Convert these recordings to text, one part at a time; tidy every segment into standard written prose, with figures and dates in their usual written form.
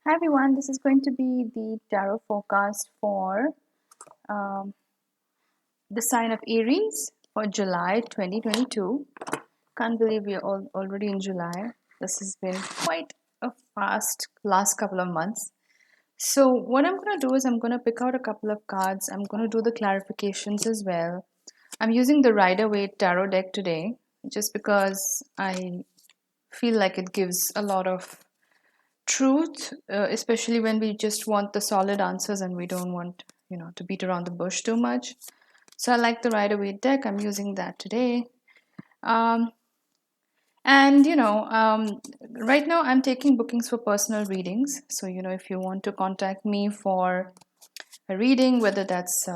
Hi everyone, this is going to be the tarot forecast for um, the sign of Aries for July 2022. Can't believe we're already in July. This has been quite a fast last couple of months. So, what I'm going to do is I'm going to pick out a couple of cards. I'm going to do the clarifications as well. I'm using the Rider-Waite tarot deck today just because I feel like it gives a lot of truth, especially when we just want the solid answers and we don't want, to beat around the bush too much. So I like the Rider-Waite deck. I'm using that today. Um, and right now I'm taking bookings for personal readings. So if you want to contact me for a reading, whether that's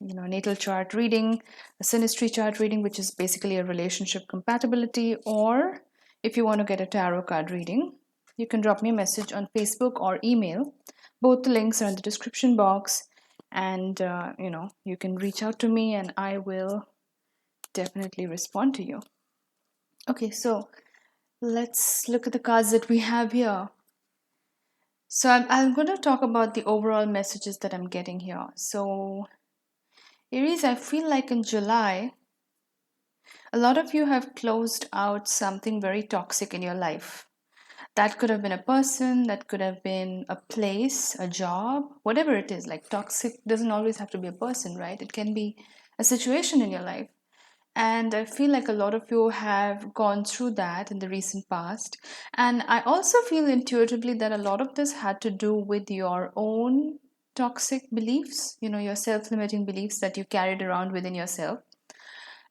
natal chart reading, a synastry chart reading, which is basically a relationship compatibility, or if you want to get a tarot card reading, you can drop me a message on Facebook or email. Both the links are in the description box, and you can reach out to me, and I will definitely respond to you. Okay, so let's look at the cards that we have here. So I'm going to talk about the overall messages that I'm getting here. So Aries, I feel like in July, a lot of you have closed out something very toxic in your life. That could have been a person, that could have been a place, a job, whatever it is. Like toxic doesn't always have to be a person, right? It can be a situation in your life. And I feel like a lot of you have gone through that in the recent past. And I also feel intuitively that a lot of this had to do with your own toxic beliefs, your self limiting beliefs that you carried around within yourself.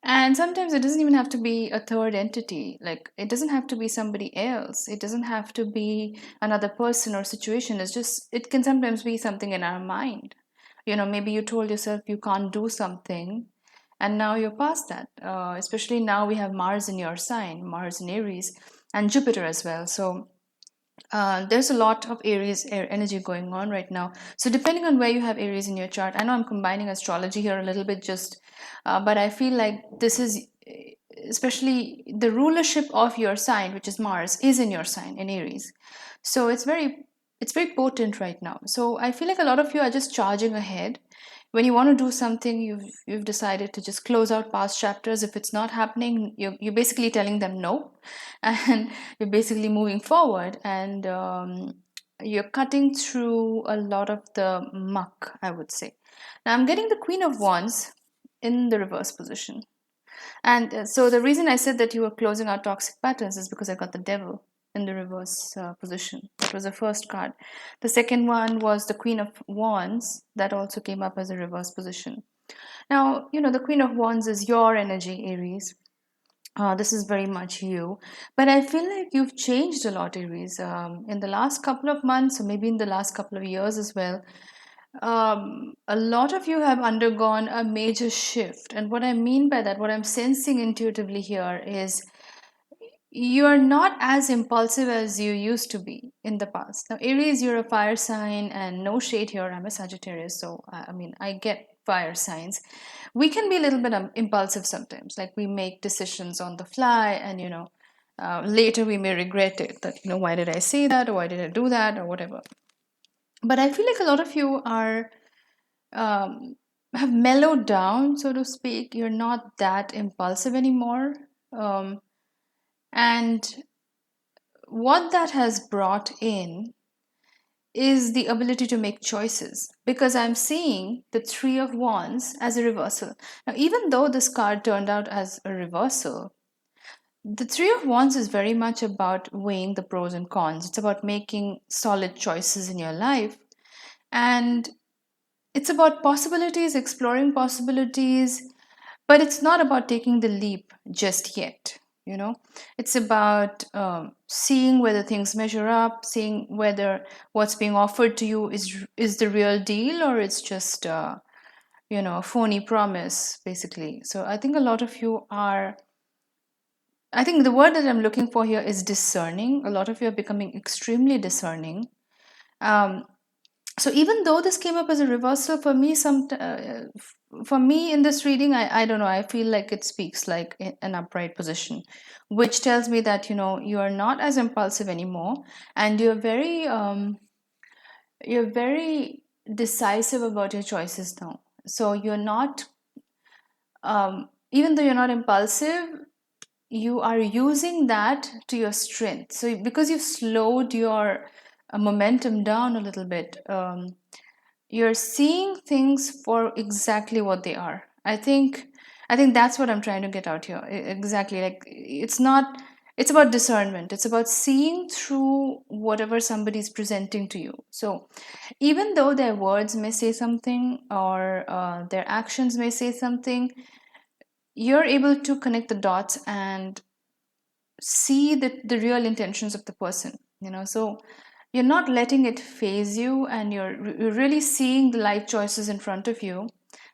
And sometimes it doesn't even have to be a third entity. Like, it doesn't have to be somebody else. It doesn't have to be another person or situation. It can sometimes be something in our mind. Maybe you told yourself you can't do something, and now you're past that. Especially now we have Mars in your sign, Mars in Aries, and Jupiter as well. So, there's a lot of Aries air energy going on right now. So depending on where you have Aries in your chart, I know I'm combining astrology here a little bit, but I feel like this is especially the rulership of your sign, which is Mars, is in your sign in Aries. So it's very potent right now. So I feel like a lot of you are just charging ahead. When you want to do something, you've decided to just close out past chapters. If it's not happening, you're basically telling them no, and you're basically moving forward, and you're cutting through a lot of the muck, I would say. Now I'm getting the Queen of Wands in the reverse position. And so the reason I said that you were closing out toxic patterns is because I got the Devil in the reverse position. That was the first card. The second one was the Queen of Wands. That also came up as a reverse position. Now, the Queen of Wands is your energy, Aries. This is very much you. But I feel like you've changed a lot, Aries, in the last couple of months, or maybe in the last couple of years as well. A lot of you have undergone a major shift. And what I mean by that, what I'm sensing intuitively here is you're not as impulsive as you used to be in the past. Now, Aries, you're a fire sign, and no shade here. I'm a Sagittarius, so I mean, I get fire signs. We can be a little bit impulsive sometimes, like we make decisions on the fly, and later we may regret it. That why did I say that, or why did I do that, or whatever. But I feel like a lot of you are um, have mellowed down, so to speak. You're not that impulsive anymore. And what that has brought in is the ability to make choices, because I'm seeing the Three of Wands as a reversal. Now, even though this card turned out as a reversal, the Three of Wands is very much about weighing the pros and cons. It's about making solid choices in your life. And it's about possibilities, exploring possibilities, but it's not about taking the leap just yet. It's about seeing whether things measure up, seeing whether what's being offered to you is the real deal, or it's just a phony promise, basically. So I think a lot of you are, I think the word that I'm looking for here is discerning. A lot of you are becoming extremely discerning. um, So even though this came up as a reversal for me, for me in this reading, I don't know, I feel like it speaks like an upright position, which tells me that you are not as impulsive anymore, and you're very decisive about your choices now. So you're not, even though you're not impulsive, you are using that to your strength. So because you've slowed your momentum down a little bit, you're seeing things for exactly what they are. I think that's what I'm trying to get out here. Exactly, like it's about discernment. It's about seeing through whatever somebody's presenting to you. So even though their words may say something, or their actions may say something, you're able to connect the dots and see the real intentions of the person. So you're not letting it phase you, and you're really seeing the life choices in front of you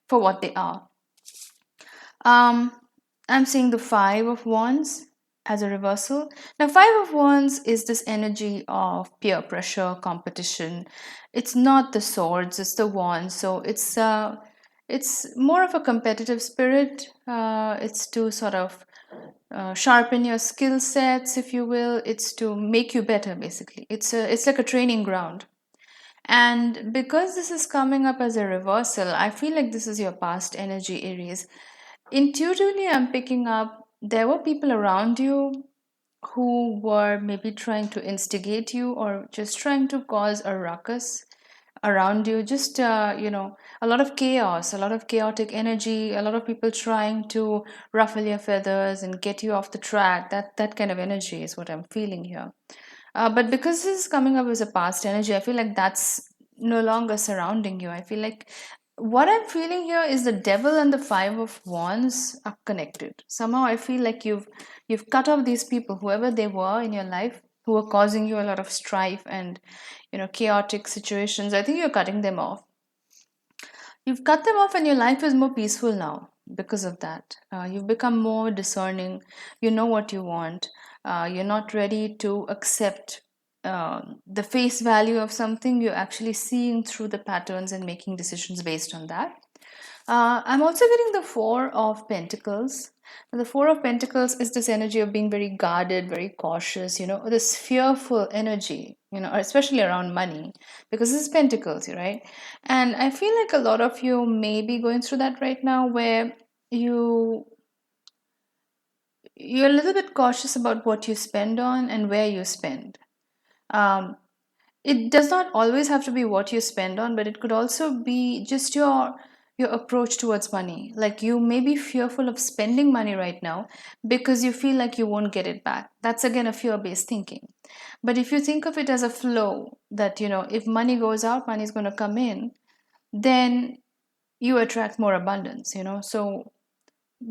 for what they are. I'm seeing the Five of Wands as a reversal. Now, Five of Wands is this energy of peer pressure, competition. It's not the swords, it's the wands. So it's more of a competitive spirit. It's to sort of sharpen your skill sets, if you will. It's to make you better, basically. It's like a training ground. And because this is coming up as a reversal, I feel like this is your past energy, Aries. Intuitively, I'm picking up there were people around you who were maybe trying to instigate you, or just trying to cause a ruckus around you. Just a lot of chaos, a lot of chaotic energy, a lot of people trying to ruffle your feathers and get you off the track. That kind of energy is what I'm feeling here. But because this is coming up as a past energy, I feel like that's no longer surrounding you. I feel like what I'm feeling here is the devil and the Five of Wands are connected. Somehow I feel like you've cut off these people, whoever they were in your life, who were causing you a lot of strife and chaotic situations. I think you're cutting them off. You've cut them off, and your life is more peaceful now because of that. You've become more discerning. You know what you want. You're not ready to accept the face value of something. You're actually seeing through the patterns and making decisions based on that. I'm also getting the Four of Pentacles. And the Four of Pentacles is this energy of being very guarded, very cautious, this fearful energy, especially around money, because this is Pentacles, right? And I feel like a lot of you may be going through that right now, where you you're a little bit cautious about what you spend on and where you spend. Um, it does not always have to be what you spend on, but it could also be just your approach towards money. Like, you may be fearful of spending money right now because you feel like you won't get it back. That's again a fear-based thinking. But if you think of it as a flow, that if money goes out, money is going to come in, then you attract more abundance. So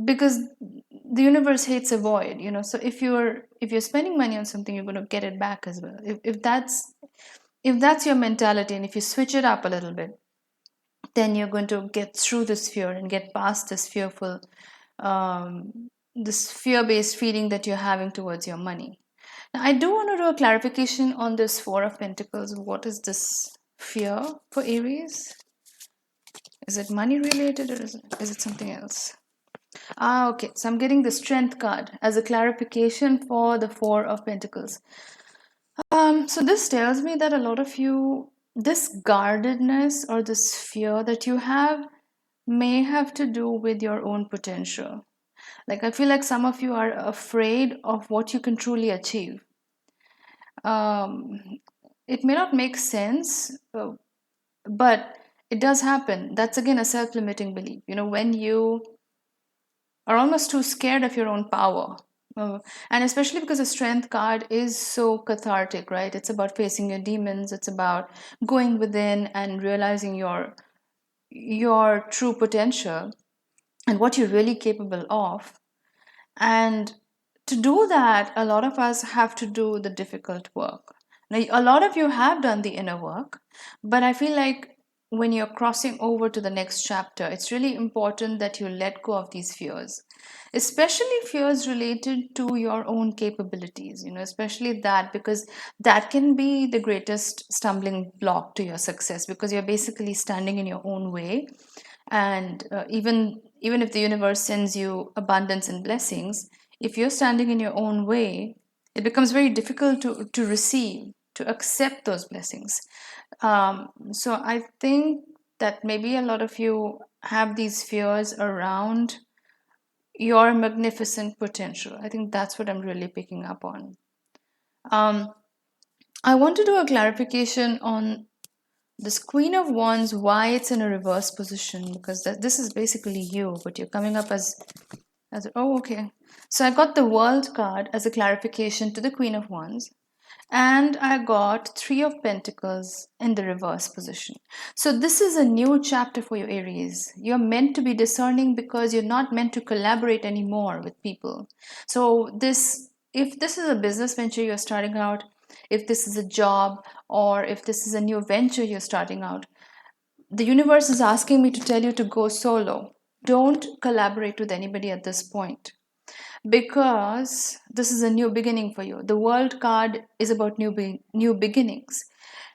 because the universe hates a void. So if you're spending money on something, you're going to get it back as well. If that's your mentality, and if you switch it up a little bit, then you're going to get through this fear and get past this fear-based feeling that you're having towards your money. Now, I do want to do a clarification on this Four of Pentacles. What is this fear for Aries? Is it money related, or is it something else? Okay. So I'm getting the Strength card as a clarification for the Four of Pentacles. So this tells me that a lot of you, this guardedness or this fear that you have may have to do with your own potential. Like, I feel like some of you are afraid of what you can truly achieve. Um, it may not make sense, but it does happen. That's again a self-limiting belief. When you are almost too scared of your own power. And especially because the Strength card is so cathartic, right? It's about facing your demons. It's about going within and realizing your true potential and what you're really capable of. And to do that, a lot of us have to do the difficult work. Now, a lot of you have done the inner work, but I feel like when you're crossing over to the next chapter, it's really important that you let go of these fears, especially fears related to your own capabilities, especially that, because that can be the greatest stumbling block to your success, because you're basically standing in your own way. And even if the universe sends you abundance and blessings, if you're standing in your own way, it becomes very difficult to receive, to accept those blessings. So I think that maybe a lot of you have these fears around your magnificent potential. I think that's what I'm really picking up on. Um, I want to do a clarification on this Queen of Wands, why it's in a reverse position, because this is basically you, but you're coming up as oh, okay. So I got the World card as a clarification to the Queen of Wands, and I got Three of Pentacles in the reverse position. So this is a new chapter for you, Aries. You're meant to be discerning because you're not meant to collaborate anymore with people. So if this is a business venture you're starting out, if this is a job, or if this is a new venture you're starting out, the universe is asking me to tell you to go solo. Don't collaborate with anybody at this point, because this is a new beginning for you. The World card is about new beginnings,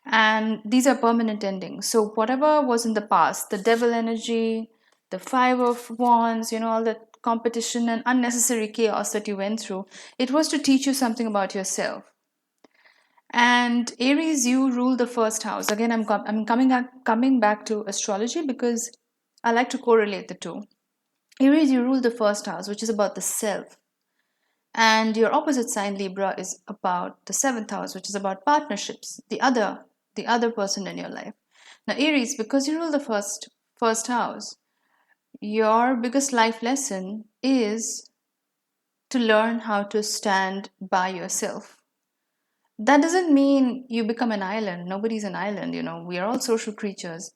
and these are permanent endings. So whatever was in the past, the devil energy, the Five of Wands, all the competition and unnecessary chaos that you went through, it was to teach you something about yourself. And Aries, you rule the first house. Again, I'm coming back to astrology because I like to correlate the two. Aries, you rule the first house, which is about the self. And your opposite sign, Libra, is about the seventh house, which is about partnerships, the other person in your life. Now, Aries, because you rule the first house, your biggest life lesson is to learn how to stand by yourself. That doesn't mean you become an island. Nobody's an island, we are all social creatures.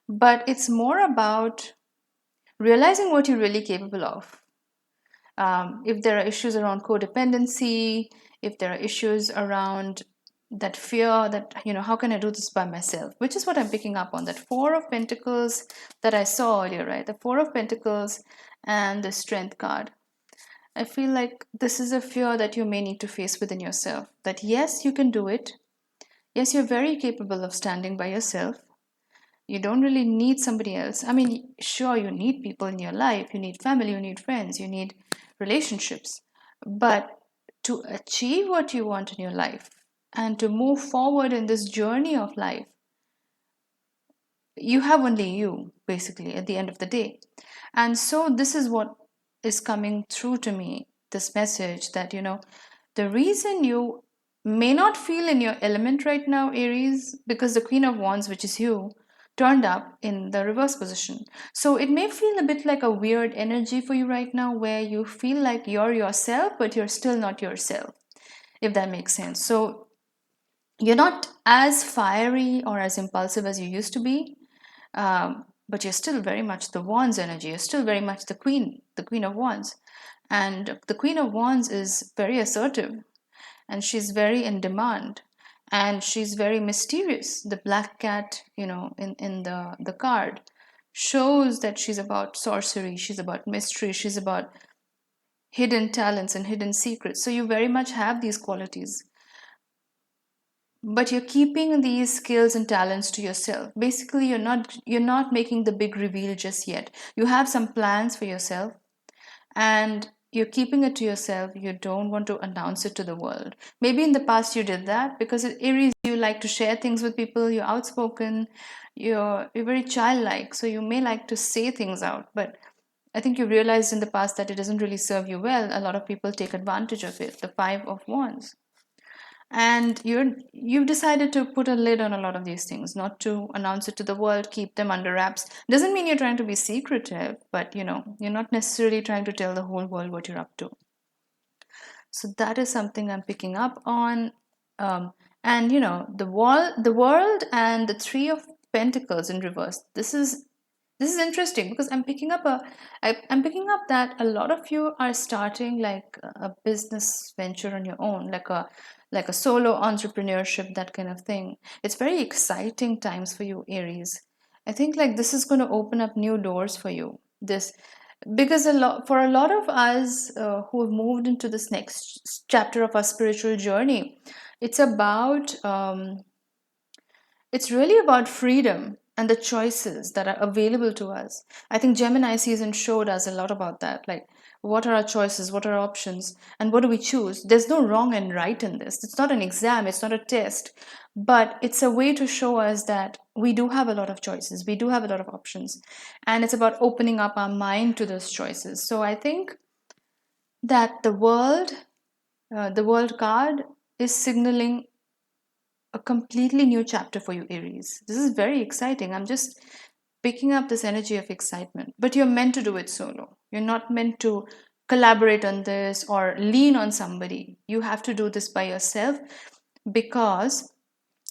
But it's more about realizing what you're really capable of. If there are issues around codependency, if there are issues around that fear that, how can I do this by myself? Which is what I'm picking up on, that Four of Pentacles that I saw earlier, right? The Four of Pentacles and the Strength card. I feel like this is a fear that you may need to face within yourself. That yes, you can do it. Yes, you're very capable of standing by yourself. You don't really need somebody else. I mean, sure, you need people in your life. You need family, you need friends, you need relationships. But to achieve what you want in your life and to move forward in this journey of life, you have only you, basically, at the end of the day. And so this is what is coming through to me, this message that, the reason you may not feel in your element right now, Aries, because the Queen of Wands, which is you, turned up in the reverse position. So it may feel a bit like a weird energy for you right now, where you feel like you're yourself, but you're still not yourself, if that makes sense. So you're not as fiery or as impulsive as you used to be, but you're still very much the Wands energy. You're still very much the Queen of Wands. And the Queen of Wands is very assertive, and she's very in demand, and she's very mysterious. The black cat, in the card shows that she's about sorcery, she's about mystery, she's about hidden talents and hidden secrets. So you very much have these qualities, but you're keeping these skills and talents to yourself. Basically, you're not making the big reveal just yet. You have some plans for yourself, and you're keeping it to yourself. You don't want to announce it to the world. Maybe in the past you did that, because at Aries, you like to share things with people. You're outspoken, you're very childlike, so you may like to say things out. But I think you realized in the past that it doesn't really serve you well. A lot of people take advantage of it. The Five of Wands. And you've decided to put a lid on a lot of these things, not to announce it to the world, keep them under wraps. Doesn't mean you're trying to be secretive, but you're not necessarily trying to tell the whole world what you're up to. So that is something I'm picking up on. And the world and the Three of Pentacles in reverse. This is interesting, because I'm picking up that a lot of you are starting like a business venture on your own, like a solo entrepreneurship, that kind of thing. It's very exciting times for you, Aries. I think like this is going to open up new doors for you. This because a lot of us who have moved into this next chapter of our spiritual journey, it's about it's really about freedom and the choices that are available to us. I think Gemini season showed us a lot about that. Like, what are our choices? What are our options? And what do we choose? There's no wrong and right in this. It's not an exam, it's not a test, but it's a way to show us that we do have a lot of choices, we do have a lot of options. And it's about opening up our mind to those choices. So I think that the world card is signaling a completely new chapter for you, Aries. This is very exciting. I'm just picking up this energy of excitement. But you're meant to do it solo. You're not meant to collaborate on this or lean on somebody. You have to do this by yourself because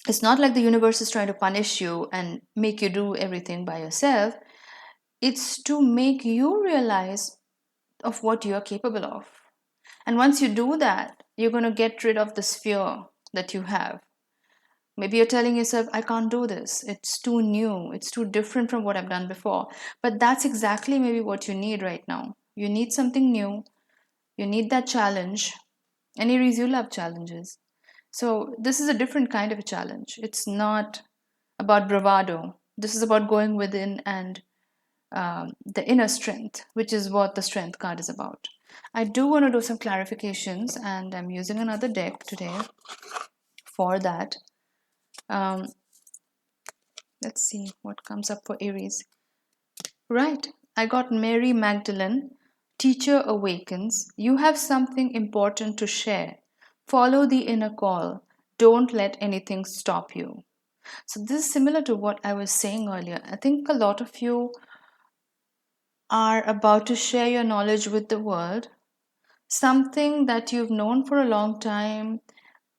it's not like the universe is trying to punish you and make you do everything by yourself. It's to make you realize of what you're capable of. And once you do that, you're going to get rid of this fear that you have. Maybe you're telling yourself, I can't do this. It's too new. It's too different from what I've done before. But that's exactly maybe what you need right now. You need something new. You need that challenge. And Aries, you love challenges. So this is a different kind of a challenge. It's not about bravado. This is about going within and the inner strength, which is what the strength card is about. I do want to do some clarifications, and I'm using another deck today for that. Um, let's see what comes up for Aries. Right, I got Mary Magdalene. Teacher awakens. You have something important to share. Follow the inner call. Don't let anything stop you. So, this is similar to what I was saying earlier. I think a lot of you are about to share your knowledge with the world, something that you've known for a long time,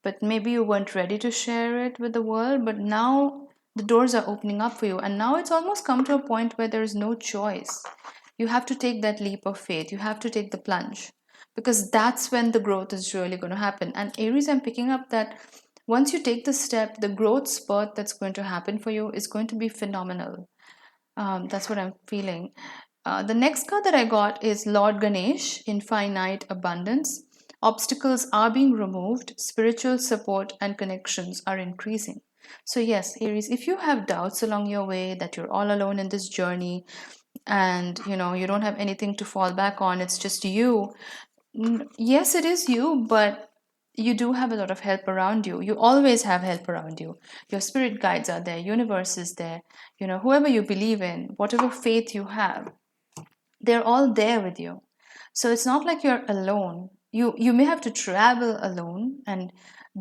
but maybe you weren't ready to share it with the world, but now the doors are opening up for you. And now it's almost come to a point where there is no choice. You have to take that leap of faith, you have to take the plunge, because that's when the growth is really going to happen. And Aries, I'm picking up that once you take the step, the growth spurt that's going to happen for you is going to be phenomenal. That's what I'm feeling. The next card that I got is Lord Ganesh, Infinite Abundance. Obstacles are being removed, spiritual support and connections are increasing. So, yes, Aries, if you have doubts along your way that you're all alone in this journey and you don't have anything to fall back on, it's just you. Yes, it is you, but you do have a lot of help around you. You always have help around you. Your spirit guides are there, universe is there, whoever you believe in, whatever faith you have, they're all there with you. So it's not like you're alone. You may have to travel alone and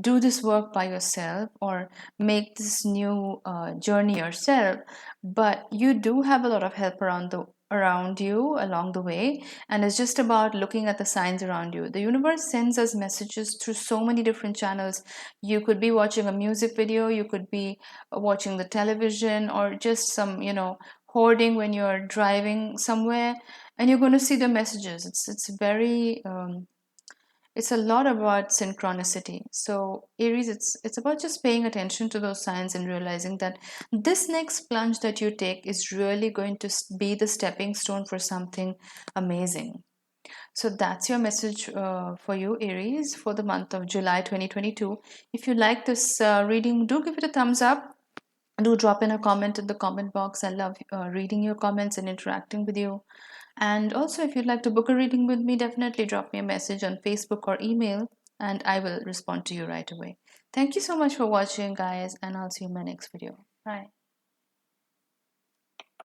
do this work by yourself or make this new journey yourself, but you do have a lot of help around you along the way. And it's just about looking at the signs around you. The universe sends us messages through so many different channels. You could be watching a music video, you could be watching the television, or just some hoarding when you're driving somewhere, and you're going to see the messages. It's very it's a lot about synchronicity. So Aries, it's about just paying attention to those signs and realizing that this next plunge that you take is really going to be the stepping stone for something amazing. So that's your message for you, Aries, for the month of July 2022. If you like this reading, do give it a thumbs up. Do drop in a comment in the comment box. I love reading your comments and interacting with you. And also, if you'd like to book a reading with me, definitely drop me a message on Facebook or email, and I will respond to you right away. Thank you so much for watching, guys, and I'll see you in my next video. Bye.